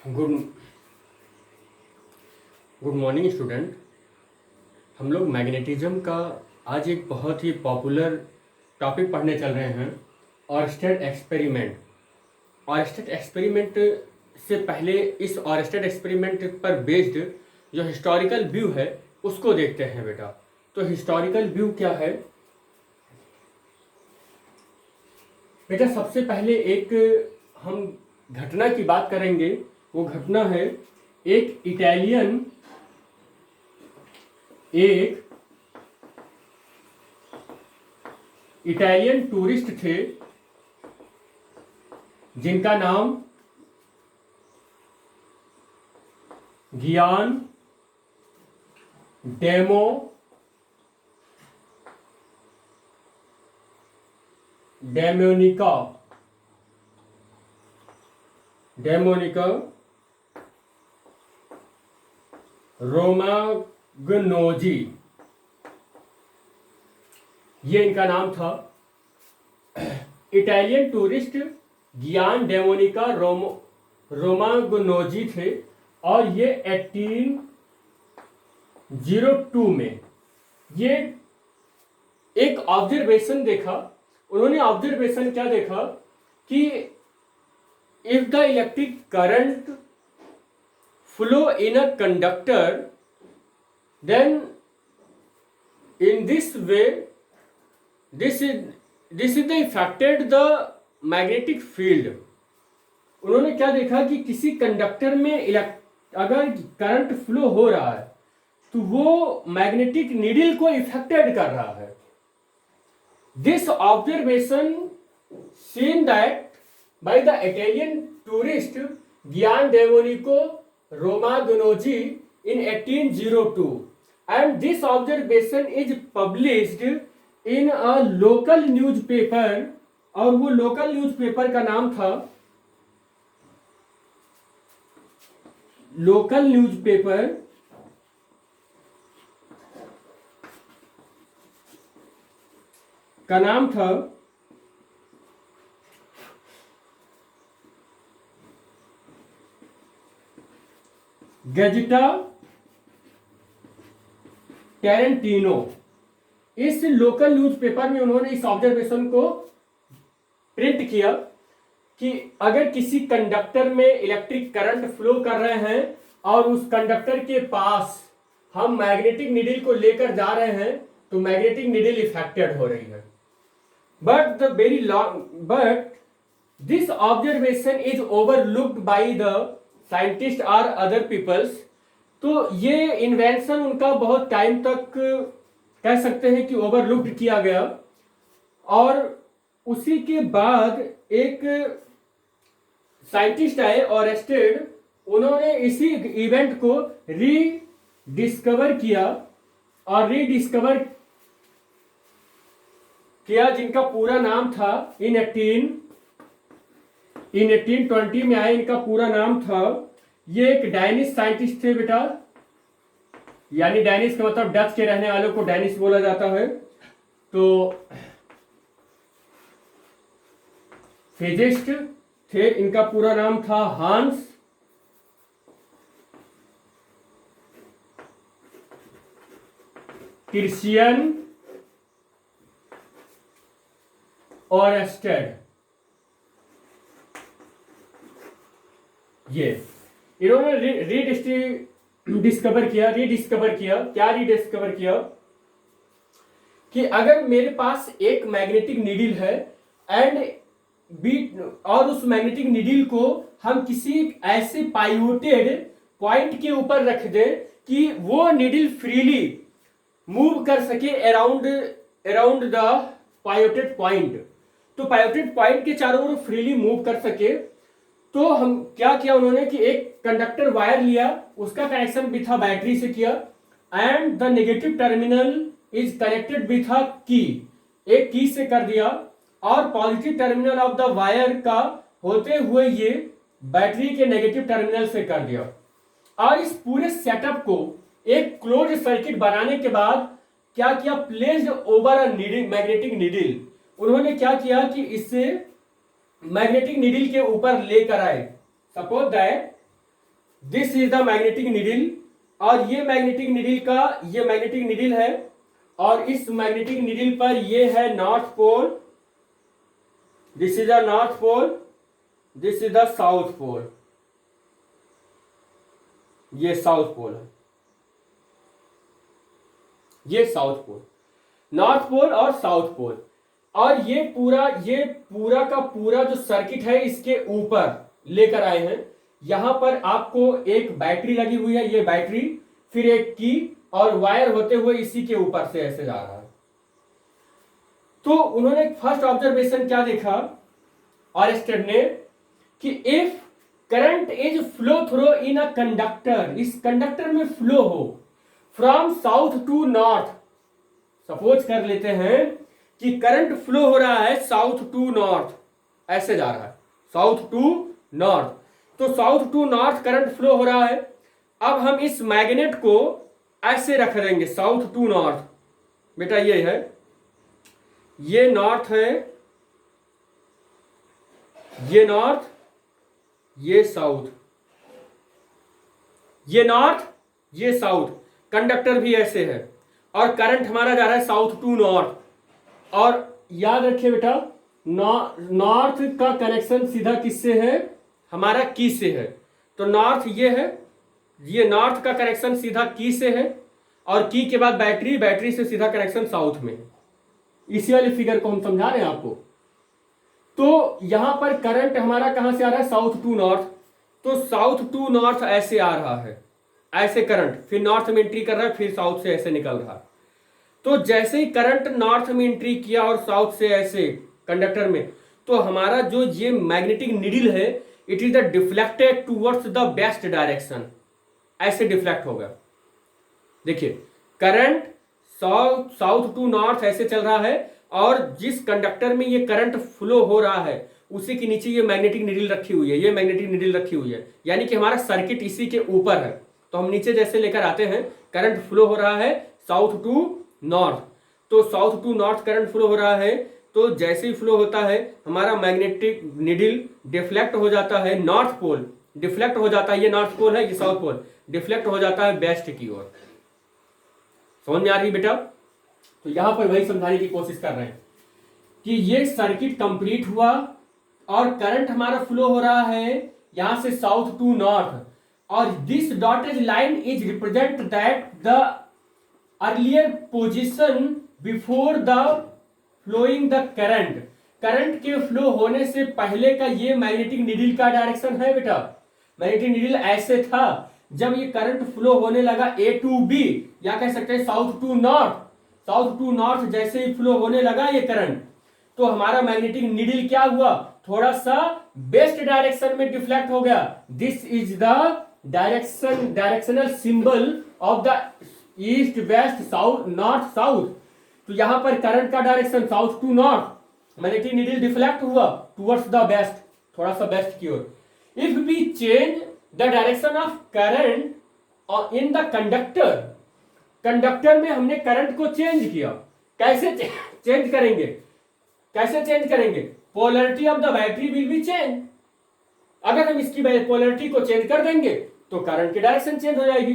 Good good morning student. हम लोग magnetism का आज एक बहुत ही पॉपुलर टॉपिक पढ़ने चल रहे हैं, ऑरस्टेड एक्सपेरिमेंट। ऑरस्टेड एक्सपेरिमेंट से पहले इस ऑरस्टेड एक्सपेरिमेंट पर बेस्ड जो हिस्टोरिकल व्यू है उसको देखते हैं बेटा। तो हिस्टोरिकल व्यू क्या है बेटा? सबसे पहले एक हम घटना की बात करेंगे। वो घटना है एक इटालियन टूरिस्ट थे जिनका नाम गियान डेमो डेमोनिका रोमाग्नोजी, ये इनका नाम था। इटालियन टूरिस्ट गियान डेमोनिका रोमाग्नोजी थे और ये 1802 में ये एक ऑब्जर्वेशन देखा। उन्होंने ऑब्जर्वेशन क्या देखा कि if the electric current flow in a conductor, then in this way this is the affected the magnetic field। उन्होंने क्या देखा कि किसी कंडक्टर में अगर करंट फ्लो हो रहा है तो वो मैग्नेटिक नीडल को इफेक्टेड कर रहा है। This observation seen that by the Italian tourist गियान डेमोनिको Romagnozzi in 1802, and this observation is published in a local newspaper, और वो लोकल न्यूज़पेपर का नाम था गैजेटा टेरेंटिनो। इस लोकल न्यूज़पेपर में उन्होंने इस ऑब्जर्वेशन को प्रिंट किया कि अगर किसी कंडक्टर में इलेक्ट्रिक करंट फ्लो कर रहे हैं और उस कंडक्टर के पास हम मैग्नेटिक नीडल को लेकर जा रहे हैं तो मैग्नेटिक नीडल इफेक्टेड हो रही है। But this observation is overlooked by the scientist और अदर पीपल्स। तो ये इन्वेंशन उनका बहुत टाइम तक कह सकते हैं कि ओवरलुक्ड किया गया, और उसी के बाद एक साइंटिस्ट आए ऑरस्टेड, उन्होंने इसी इवेंट को रीडिस्कवर किया जिनका पूरा नाम था इन 1820 में आए। इनका पूरा नाम था, ये एक डैनिश साइंटिस्ट थे बेटा, यानी डैनिश का मतलब डच के रहने वालों को डैनिश बोला जाता है। तो फिजिस्ट थे, इनका पूरा नाम था हांस क्रिश्चियन ऑरस्टेड। ये इन्होंने रीडिस्कवर किया कि अगर मेरे पास एक मैग्नेटिक नीडल है और उस मैग्नेटिक नीडल को हम किसी ऐसे पाइवोटेड पॉइंट के ऊपर रख दें कि वो नीडल फ्रीली मूव कर सके अराउंड द पाइवोटेड पॉइंट, तो पाइवोटेड पॉइंट के चारों ओर फ्रीली मूव कर सके। तो हम क्या किया उन्होंने कि एक कंडक्टर वायर लिया, उसका कनेक्शन भी था बैटरी से किया, and the negative terminal is connected with a की, एक की से कर दिया, और positive terminal of the wire का होते हुए ये बैटरी के नेगेटिव टर्मिनल से कर दिया। और इस पूरे सेटअप को एक क्लोज सर्किट बनाने के बाद क्या किया, placed over a magnetic needle. उन्होंने क्या किया कि इससे मैग्नेटिक नीडल के ऊपर लेकर आए। Suppose that this is the magnetic needle, और ये मैग्नेटिक नीडल का ये मैग्नेटिक नीडल है, और इस मैग्नेटिक नीडल पर ये है north pole, this is the north pole, this is the south pole, ये साउथ पोल है, ये साउथ पोल, नॉर्थ पोल और साउथ पोल। और ये पूरा का पूरा जो सर्किट है इसके ऊपर लेकर आए हैं। यहां पर आपको एक बैटरी लगी हुई है, ये बैटरी, फिर एक की और वायर होते हुए इसी के ऊपर से ऐसे जा रहा है। तो उन्होंने फर्स्ट ऑब्जर्वेशन क्या देखा ऑरेस्टेड ने, कि if current is flow through in a conductor, इस कंडक्टर में फ्लो हो from south to north, suppose कर लेते हैं कि करंट फ्लो हो रहा है साउथ टू नॉर्थ, ऐसे जा रहा है साउथ टू नॉर्थ, तो south to north current flow हो रहा है। अब हम इस मैग्नेट को ऐसे रख देंगे साउथ टू नॉर्थ, बेटा ये है, ये नॉर्थ है, ये नॉर्थ, ये साउथ, ये नॉर्थ, ये साउथ, कंडक्टर भी ऐसे है, और करंट हमारा जा रहा है साउथ टू नॉर्थ। और याद रखिए बेटा, नॉर्थ का कनेक्शन सीधा किससे है, हमारा की से है, तो नॉर्थ ये है, ये नॉर्थ का कनेक्शन सीधा की से है, और की के बाद बैटरी, बैटरी से सीधा कनेक्शन साउथ में। इसी वाले फिगर को हम समझा रहे हैं आपको। तो यहां पर करंट हमारा कहां से आ रहा है, साउथ टू नॉर्थ, तो साउथ टू नॉर्थ ऐसे आ रहा है, ऐसे करंट, फिर नॉर्थ में एंट्री कर रहा है, फिर साउथ से ऐसे निकल रहा है। तो जैसे ही करंट नॉर्थ में एंट्री किया और साउथ से ऐसे कंडक्टर में, तो हमारा जो ये मैग्नेटिक नीडल है, it is the deflected towards the best direction, ऐसे डिफ्लेक्ट होगा। देखिए करंट साउथ टू नॉर्थ ऐसे चल रहा है, और जिस कंडक्टर में ये करंट फ्लो हो रहा है उसी के नीचे ये मैग्नेटिक नीडल रखी हुई है, ये मैग्नेटिक नीडल रखी हुई है, यानी कि हमारा सर्किट इसी के ऊपर है। तो हम नीचे जैसे लेकर आते हैं, करंट फ्लो हो रहा है साउथ टू नॉर्थ, तो south to north current flow हो रहा है, तो जैसे ही फ्लो होता है हमारा मैग्नेटिक नीडल डिफ्लेक्ट हो जाता है, नॉर्थ पोल डिफ्लेक्ट हो जाता है, ये नॉर्थ पोल है, ये साउथ पोल डिफ्लेक्ट हो जाता है वेस्ट की ओर। समझ में आ रही बेटा? तो यहां पर वही समझाने की कोशिश कर रहे हैं कि ये सर्किट कंप्लीट हुआ और करंट हमारा फ्लो हो रहा है यहां से साउथ टू नॉर्थ, और this dotted line is represent that the earlier position before the flowing the current, current के फ्लो होने से पहले का ये मैग्नेटिक नीडल का डायरेक्शन है बेटा। मैग्नेटिक नीडल ऐसे था, जब ये करंट फ्लो होने लगा ए टू बी, या कह सकते हैं south to north, south to north जैसे ही फ्लो होने लगा ये करंट, तो हमारा मैग्नेटिक नीडल क्या हुआ, थोड़ा सा वेस्ट डायरेक्शन में डिफ्लेक्ट हो गया। This is the directional symbol of the east west south north south. तो यहां पर करंट का direction south to north, magnetic needle deflect हुआ टुवर्ड्स द वेस्ट, थोड़ा सा वेस्ट की ओर। If we change the direction of current in the conductor, conductor में हमने करंट को चेंज किया, कैसे चेंज करेंगे, कैसे चेंज करेंगे, polarity of the battery will be change. अगर हम इसकी पोलैरिटी को चेंज कर देंगे तो करंट की डायरेक्शन चेंज हो जाएगी।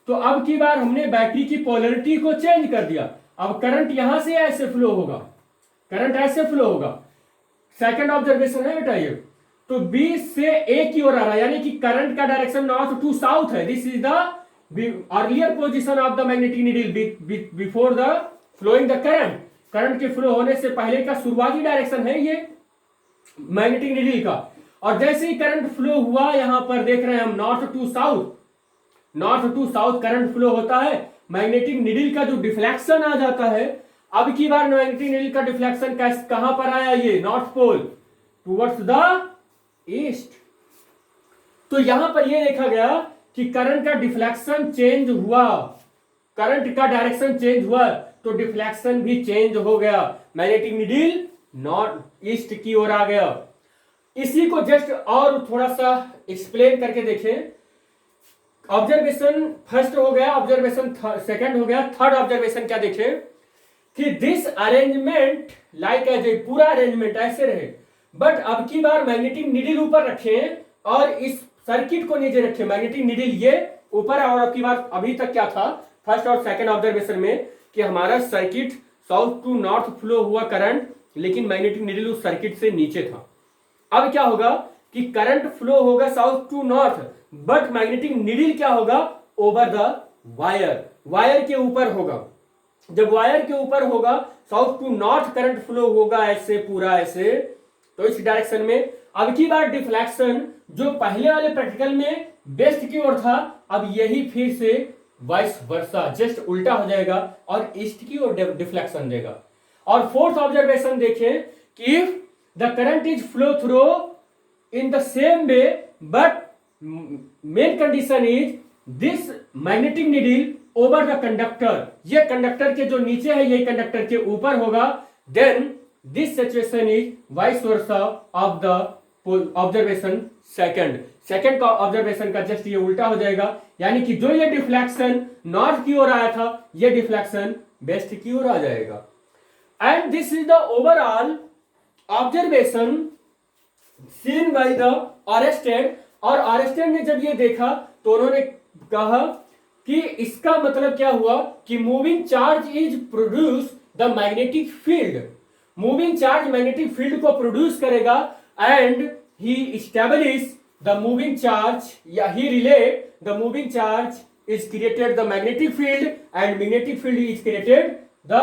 तो अब की बार हमने बैटरी की पोलैरिटी को चेंज कर दिया, अब करंट यहां से ऐसे फ्लो होगा, करंट ऐसे फ्लो होगा। सेकंड ऑब्जर्वेशन है बेटा ये, तो बी से ए की ओर आ रहा है, यानी कि करंट का डायरेक्शन नॉर्थ टू साउथ है। This is the earlier position of the magnetic needle before the flowing the current, current के फ्लो होने से पहले का शुरुआती डायरेक्शन है ये मैग्नेटिक नीडल का। और जैसे ही करंट फ्लो हुआ, यहां पर देख रहे हैं हम north to south, north to south current flow होता है, मैग्नेटिक नीडल का जो डिफ्लेक्शन आ जाता है, अब की बार मैग्नेटिक नीडल का डिफ्लेक्शन कहां पर आया, ये north pole towards the east. तो यहां पर ये देखा गया कि करंट का डिफ्लेक्शन चेंज हुआ, करंट का डायरेक्शन चेंज हुआ तो डिफ्लेक्शन भी चेंज हो गया, मैग्नेटिक नीडल नॉर्थ ईस्ट की ओर आ गया। इसी को जस्ट और थोड़ा सा एक्सप्लेन करके देखें। ऑब्जर्वेशन फर्स्ट हो गया, ऑब्जर्वेशन सेकंड हो गया, थर्ड ऑब्जर्वेशन क्या देखें कि this arrangement like as a, पूरा अरेंजमेंट ऐसे रहे, बट अब की बार मैग्नेटिक नीडल ऊपर रखें और इस सर्किट को नीचे रखे, मैग्नेटिक नीडल ये ऊपर है। और आपकी बात अभी तक क्या था फर्स्ट और सेकंड ऑब्जर्वेशन में कि हमारा circuit south to north flow हुआ करंट, लेकिन मैग्नेटिक नीडल उस सर्किट से नीचे था। अब क्या होगा कि करंट फ्लो होगा south to north, but magnetic needle क्या होगा ओवर द वायर, वायर के ऊपर होगा। जब वायर के ऊपर होगा south to north current flow होगा ऐसे पूरा ऐसे, तो इस डायरेक्शन में। अब की बार डिफ्लेक्शन जो पहले वाले प्रैक्टिकल में वेस्ट की ओर था, अब यही फिर से वाइस वर्सा जस्ट उल्टा हो जाएगा और ईस्ट की ओर डिफ्लेक्शन देगा। और फोर्थ ऑब्जर्वेशन देखें कि if the current is flow through in the same way but main condition is this magnetic needle over the conductor, ये कंडक्टर के जो नीचे है ये कंडक्टर के ऊपर होगा, then this situation is vice versa of the observation second का ऑब्जर्वेशन का जस्ट ये उल्टा हो जाएगा। यानी कि जो ये डिफ्लेक्शन नॉर्थ की ओर आया था ये डिफ्लेक्शन वेस्ट की ओर आ जाएगा। And this is the overall observation seen by the Oersted. और ऑरेस्टेड ने जब ये देखा तो उन्होंने कहा कि इसका मतलब क्या हुआ कि moving charge is produce the magnetic field, moving charge magnetic field को प्रोड्यूस करेगा and he establish the moving charge या he relate the moving charge is created the magnetic field and magnetic field is created the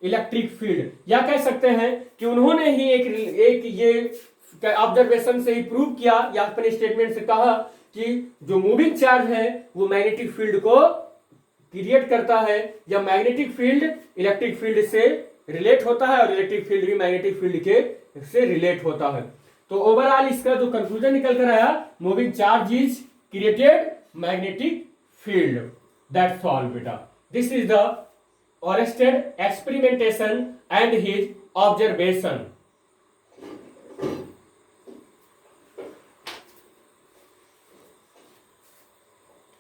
electric field. या कह सकते हैं कि उन्होंने ही एक ये ऑब्जर्वेशन से ही प्रूव किया या अपने स्टेटमेंट से कहा कि जो मूविंग चार्ज है वो मैग्नेटिक फील्ड को क्रिएट करता है, या मैग्नेटिक फील्ड इलेक्ट्रिक फील्ड से रिलेट होता है और इलेक्ट्रिक फील्ड भी मैग्नेटिक फील्ड के से रिलेट होता है। तो ओवरऑल इसका जो कंक्लूजन निकल कर आया, moving charge is created magnetic field, that's all बेटा। This is the Oersted experimentation and his observation.